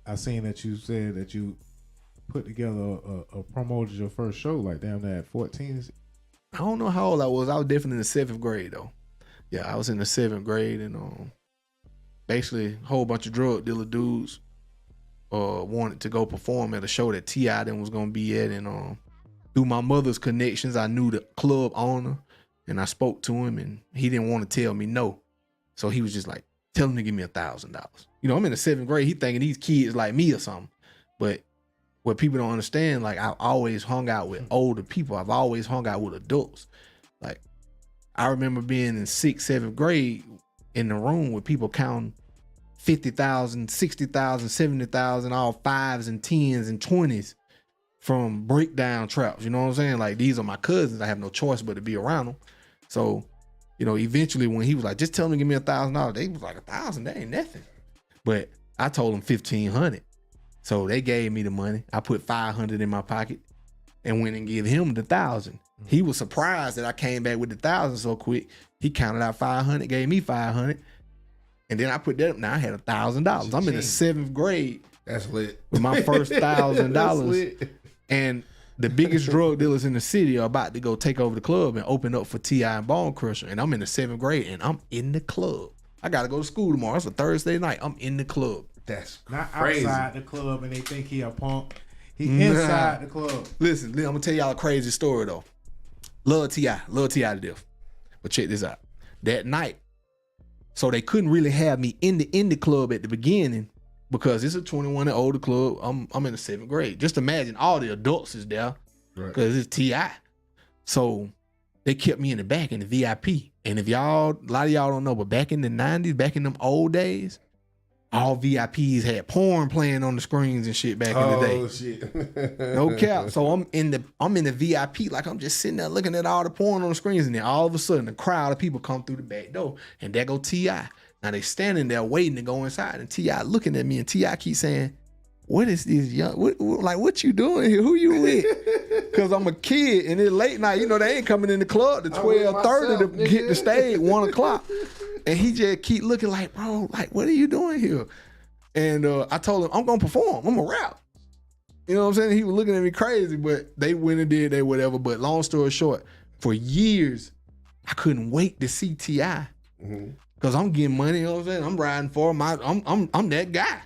I seen that you said that you put together promoted your first show like damn that 14. I don't know how old I was. I was definitely in the 7th grade though. Yeah, I was in the 7th grade, and basically a whole bunch of drug dealer dudes wanted to go perform at a show that T.I. then was gonna be at, and through my mother's connections, I knew the club owner, and I spoke to him, and he didn't want to tell me no, so he was just like, "Tell him to give me $1,000." You know, I'm in the 7th grade. He thinking these kids like me or something, but what people don't understand, like I always hung out with older people. I've always hung out with adults. Like I remember being in 6th, 7th grade in the room with people counting 50,000, 60,000, 70,000, all 5s and 10s and 20s from breakdown traps. You know what I'm saying? Like these are my cousins. I have no choice but to be around them. So, you know, eventually when he was like, just tell him to give me $1,000, they was like, 1,000, that ain't nothing. But I told him 1,500. So they gave me the money. I put 500 in my pocket and went and gave him the 1,000. He was surprised that I came back with the 1,000 so quick. He counted out 500, gave me 500. And then I put that up. Now I had $1,000. I'm in the 7th grade. That's lit. With my first $1,000. And the biggest drug dealers in the city are about to go take over the club and open up for T.I. and Bone Crusher. And I'm in the 7th grade and I'm in the club. I got to go to school tomorrow. It's a Thursday night. I'm in the club. That's not crazy. Outside the club and they think he a punk. He inside the club. Listen, I'm gonna tell y'all a crazy story though. Love T.I. to death. But check this out. That night, so they couldn't really have me in the club at the beginning because it's a 21 and older club. I'm in the 7th grade. Just imagine all the adults is there because it's T.I. So they kept me in the back in the VIP. And if y'all, a lot of y'all don't know, but back in the 90s, back in them old days, all VIPs had porn playing on the screens and shit back in the day. Oh shit. No cap. So I'm in the VIP, like I'm just sitting there looking at all the porn on the screens, and then all of a sudden a crowd of people come through the back door, and there go T.I. Now they standing there waiting to go inside, and T.I. looking at me, and T.I. keep saying, "What is this young? What you doing here? Who you with?" Because I'm a kid, and it's late night. You know they ain't coming in the club to 12:30 to hit the stage 1 o'clock. And he just keep looking like, bro, like, what are you doing here? And I told him, I'm going to perform. I'm going to rap. You know what I'm saying? He was looking at me crazy, but they went and did their whatever. But long story short, for years, I couldn't wait to see T.I. Because I'm getting money, you know what I'm saying? I'm riding for him. I'm that guy.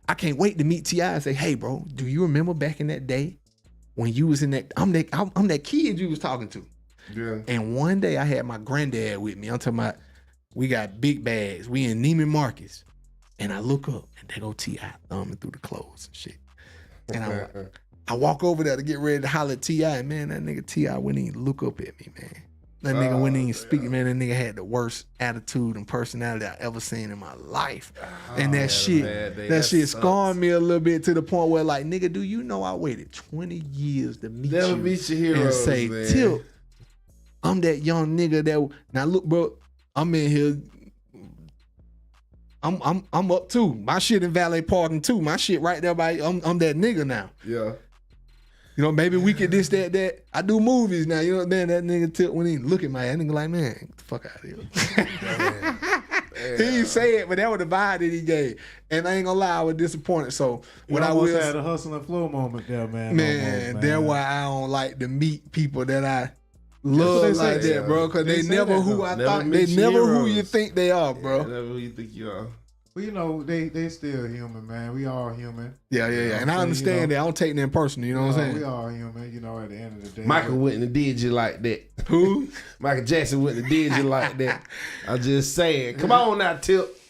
I can't wait to meet T.I. and say, hey, bro, do you remember back in that day when you was in that, I'm that kid you was talking to. Yeah. And one day I had my granddad with me. I'm talking about, we got big bags. We in Neiman Marcus. And I look up and there go T.I. thumbing through the clothes and shit. And I walk over there to get ready to holler at T.I. And man, that nigga T.I. wouldn't even look up at me, man. That nigga wouldn't even speak. Man, that nigga had the worst attitude and personality I ever seen in my life. And that shit scarred me a little bit to the point where like, nigga, do you know I waited 20 years to meet Never you meet your heroes, and say, man. Tip, I'm that young nigga that, now look, bro, I'm in here. I'm up too. My shit in valet parking too. My shit right there by. I'm that nigga now. Yeah. You know, maybe we could this, that. I do movies now. You know, man, that nigga Tip when he look at my ass, nigga like, man, get the fuck out of here. He didn't say it, but that was the vibe that he gave. And I ain't gonna lie, I was disappointed. So when I was had a hustle and flow moment there, man. Man, that's why I don't like to meet people that I love like that, bro. Because they never who I thought. They never who you think they are, bro. Never who you think you are. Well, you know, they still human, man. We all human. Yeah. And I understand that. I don't take them personal, you know what I'm saying? We all human, you know, at the end of the day. Michael wouldn't have did you like that. Who? Michael Jackson wouldn't have did you like that. I'm just saying. Come on now, Tip.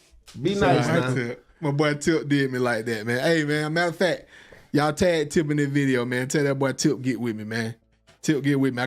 Be nice now. Tip. My boy Tip did me like that, man. Hey, man, matter of fact, y'all tag Tip in this video, man. Tell that boy Tip get with me, man. Tip get with me.